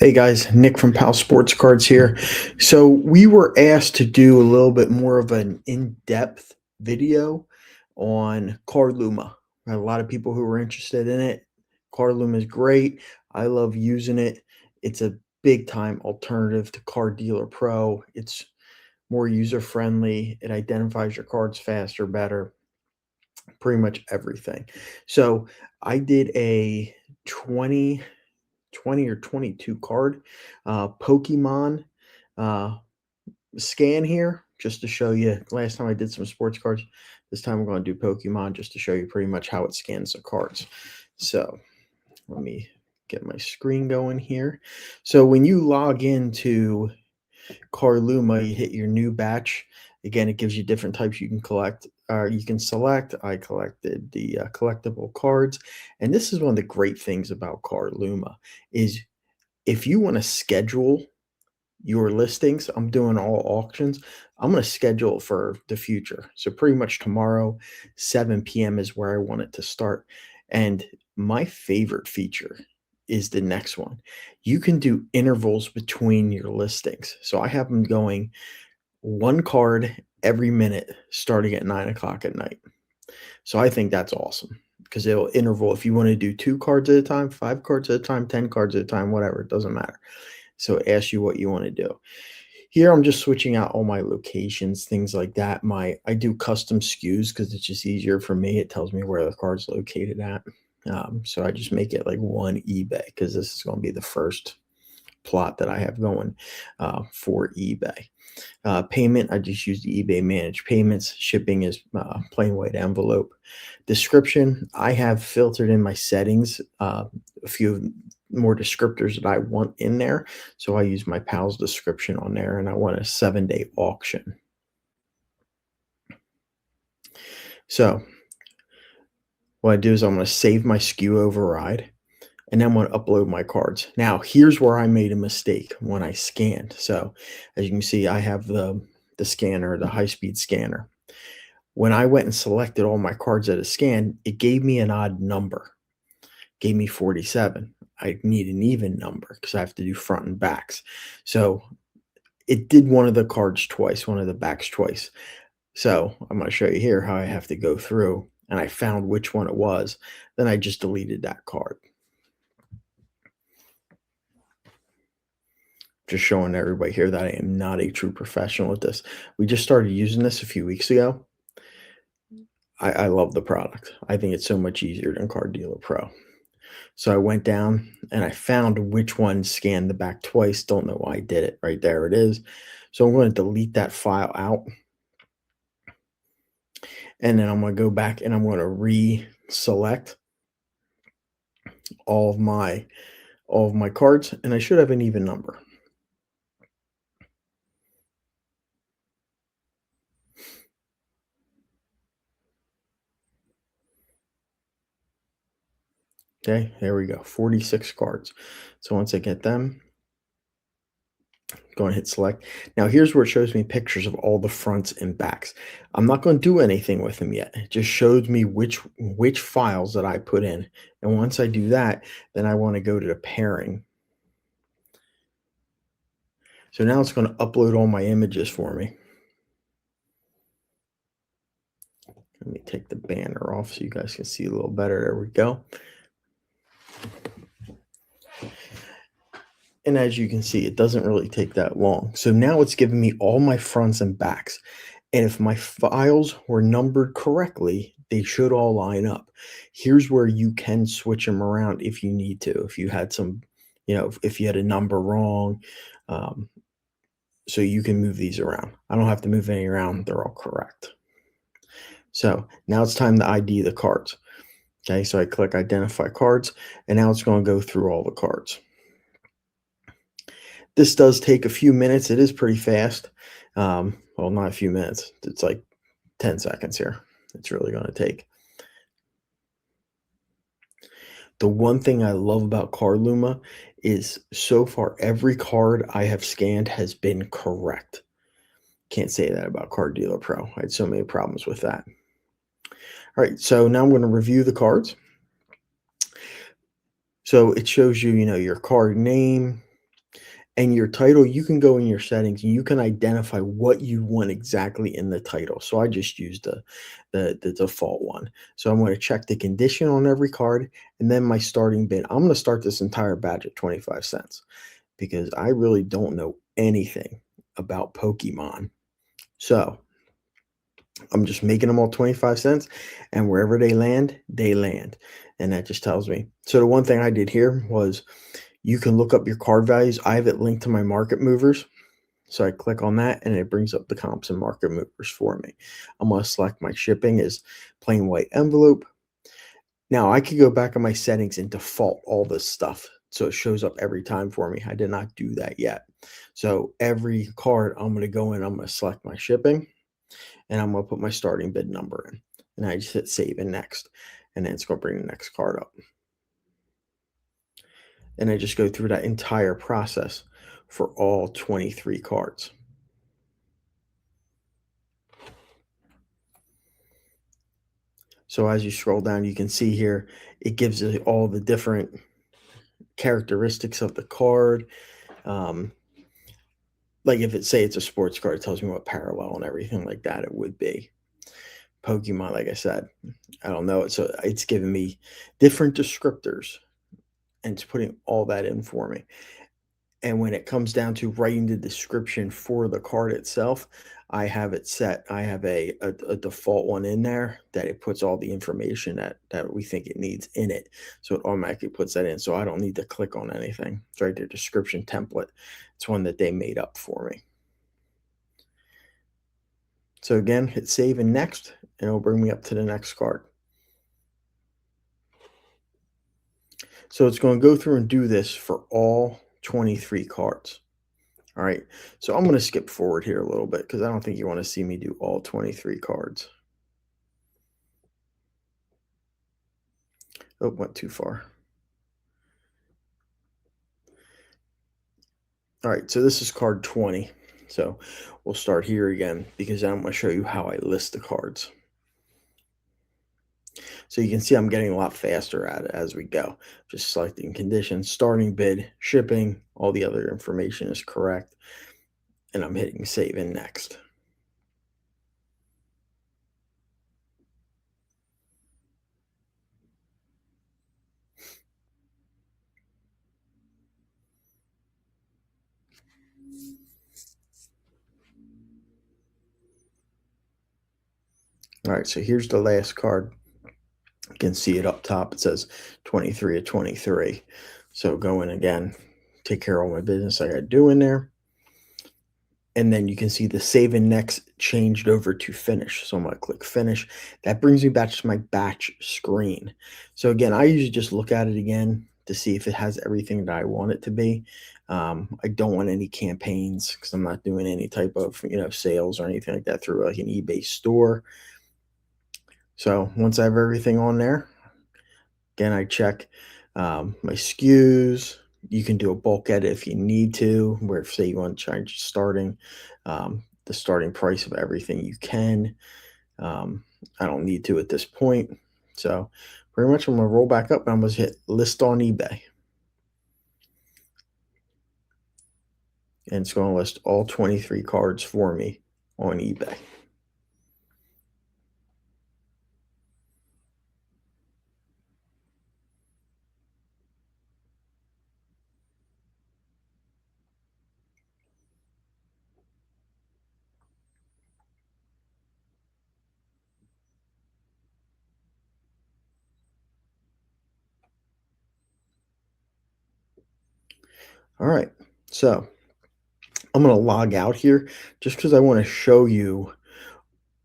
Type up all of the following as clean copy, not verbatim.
Hey guys, Nick from Pal Sports Cards here. So we were asked to do a little bit more of an in-depth video on CardLuma. A lot of people who were interested in it. CardLuma is great. I love using it. It's a big time alternative to Card Dealer Pro. It's more user friendly. It identifies your cards faster, better, pretty much everything. So I did a 20 or 22 card Pokemon uh, scan here just to show you. Last time I did some sports cards. This time we're going to do Pokemon just to show you pretty much how it scans the cards. So let me get my screen going here. So when you log into CardLuma, you hit your new batch. Again, it gives you different types you can collect. You can select. I collected the collectible cards, and this is one of the great things about CardLuma is if you want to schedule your listings. I'm doing all auctions. I'm going to schedule it for the future. So pretty much tomorrow, 7 p.m. is where I want it to start. And my favorite feature is the next one. You can do intervals between your listings. So I have them going one card every minute starting at 9 o'clock at night. So I think that's awesome because it'll interval if you want to do 2 cards at a time, 5 cards at a time, 10 cards at a time, whatever, it doesn't matter. So it asks you what you want to do. Here I'm just switching out all my locations, things like that. I do custom SKUs because it's just easier for me. It tells me where the card's located at. So I just make it like one eBay because this is going to be the first plot that I have going for eBay. Payment, I just use the eBay managed payments. Shipping is plain white envelope. Description, I have filtered in my settings a few more descriptors that I want in there. So I use my pal's description on there, and I want a 7-day auction. So what I do is I'm going to save my SKU override, and then I'm going to upload my cards. Now, here's where I made a mistake when I scanned. So as you can see, I have the scanner, the high-speed scanner. When I went and selected all my cards at a scan, it gave me an odd number. It gave me 47. I need an even number because I have to do front and backs. So it did one of the cards twice, one of the backs twice. So I'm going to show you here how I have to go through, and I found which one it was. Then I just deleted that card. Just showing everybody here that I am not a true professional at this. We just started using this a few weeks ago. I love the product. I think it's so much easier than Card Dealer Pro. So I went down and I found which one scanned the back twice. Don't know why I did it. Right there it is. So I'm going to delete that file out. And then I'm going to go back and I'm going to re-select all of my cards, and I should have an even number. Okay, there we go. 46 cards. So once I get them, go and hit select. Now here's where it shows me pictures of all the fronts and backs. I'm not going to do anything with them yet. It just shows me which files that I put in. And once I do that, then I want to go to the pairing. So now it's going to upload all my images for me. Let me take the banner off so you guys can see a little better. There we go. And as you can see, it doesn't really take that long. So now it's giving me all my fronts and backs. And if my files were numbered correctly, they should all line up. Here's where you can switch them around if you need to. If you had some, if you had a number wrong, so you can move these around. I don't have to move any around. They're all correct. So now it's time to ID the cards. Okay, so I click identify cards, and now it's going to go through all the cards. This does take a few minutes. It is pretty fast. Well, not a few minutes. It's like 10 seconds here. It's really going to take. The one thing I love about CardLuma is so far every card I have scanned has been correct. Can't say that about Card Dealer Pro. I had so many problems with that. All right, so now I'm going to review the cards. So it shows you, your card name, And your title, you can go in your settings and you can identify what you want exactly in the title. So I just used the default one. So I'm going to check the condition on every card and then my starting bid. I'm going to start this entire batch at 25 cents because I really don't know anything about Pokemon. So I'm just making them all 25 cents and wherever they land, they land. And that just tells me. So the one thing I did here was you can look up your card values. I have it linked to my market movers. So I click on that and it brings up the comps and market movers for me. I'm going to select my shipping as plain white envelope. Now I could go back on my settings and default all this stuff so it shows up every time for me. I did not do that yet. So every card I'm going to go in, I'm going to select my shipping and I'm going to put my starting bid number in. And I just hit save and next. And then it's going to bring the next card up. And I just go through that entire process for all 23 cards. So as you scroll down, you can see here, it gives you all the different characteristics of the card. Um, like if it say it's a sports card, it tells me what parallel and everything like that it would be. Pokemon, like I said, I don't know. So it's giving me different descriptors and it's putting all that in for me. And when it comes down to writing the description for the card itself, I have it set. I have a default one in there that it puts all the information that we think it needs in it. So it automatically puts that in. So I don't need to click on anything. It's right there, description template. It's one that they made up for me. So again, hit save and next, and it'll bring me up to the next card. So it's going to go through and do this for all 23 cards. All right, so I'm going to skip forward here a little bit because I don't think you want to see me do all 23 cards. Oh, went too far. All right, so this is card 20. So we'll start here again because I'm going to show you how I list the cards. So you can see I'm getting a lot faster at it as we go. Just selecting conditions, starting bid, shipping, all the other information is correct. And I'm hitting save and next. All right, so here's the last card. You can see it up top. It says 23 of 23. So go in again, take care of all my business I got to do in there. And then you can see the save and next changed over to finish. So I'm going to click finish. That brings me back to my batch screen. So again, I usually just look at it again to see if it has everything that I want it to be. I don't want any campaigns because I'm not doing any type of sales or anything like that through like an eBay store. So once I have everything on there, again, I check my SKUs. You can do a bulk edit if you need to, where say you want to change the starting price of everything you can. I don't need to at this point. So pretty much I'm going to roll back up and I'm going to hit list on eBay. And it's going to list all 23 cards for me on eBay. All right. So I'm going to log out here just because I want to show you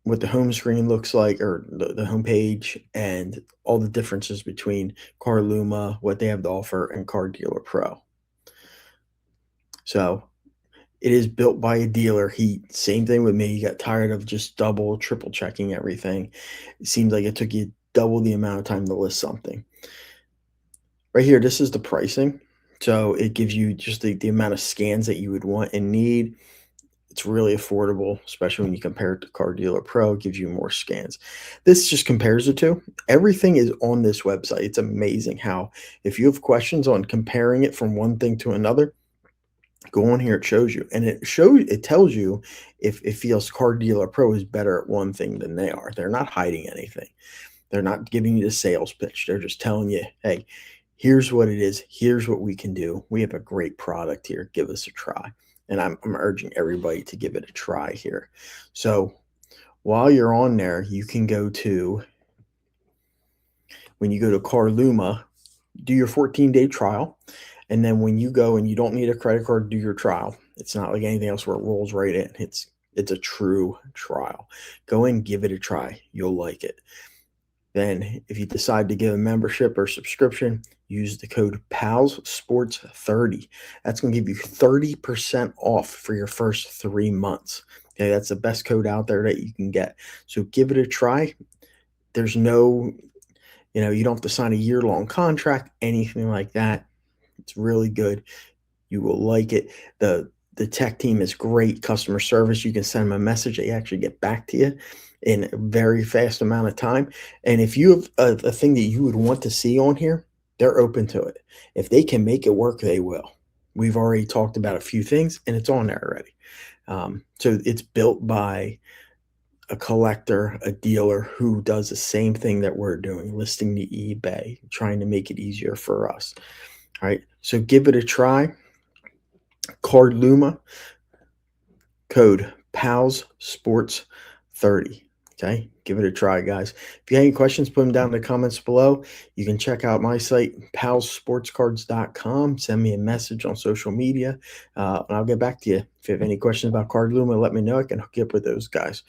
what the home screen looks like or the homepage and all the differences between CardLuma, what they have to offer, and Card Dealer Pro. So it is built by a dealer. Same thing with me. He got tired of just double, triple checking everything. It seems like it took you double the amount of time to list something. Right here, this is the pricing. So it gives you just the amount of scans that you would want and need. It's really affordable, especially when you compare it to Card Dealer Pro. It gives you more scans. This just compares the two. Everything is on this website. It's amazing how if you have questions on comparing it from one thing to another, Go on here, it shows you, and it tells you if it feels Car Dealer Pro is better at one thing than they are. They're not hiding anything. They're not giving you the sales pitch. They're just telling you, hey, here's what it is. Here's what we can do. We have a great product here. Give us a try. And I'm urging everybody to give it a try here. So while you're on there, you can go to, when you go to CardLuma, do your 14-day trial. And then when you go and you don't need a credit card, do your trial. It's not like anything else where it rolls right in. It's a true trial. Go and give it a try. You'll like it. Then if you decide to give a membership or subscription, use the code PALSSports30. That's going to give you 30% off for your first 3 months. Okay, that's the best code out there that you can get. So give it a try. There's no, you don't have to sign a year-long contract, anything like that. It's really good. You will like it. The tech team is great. Customer service, you can send them a message, they actually get back to you in a very fast amount of time. And if you have a thing that you would want to see on here, they're open to it. If they can make it work, they will. We've already talked about a few things, and it's on there already. So it's built by a collector, a dealer who does the same thing that we're doing, listing to eBay, trying to make it easier for us. All right, so give it a try. CardLuma, code PALSSports30. Okay, give it a try, guys. If you have any questions, put them down in the comments below. You can check out my site, palsportscards.com. Send me a message on social media, and I'll get back to you. If you have any questions about CardLuma, let me know. I can hook you up with those guys.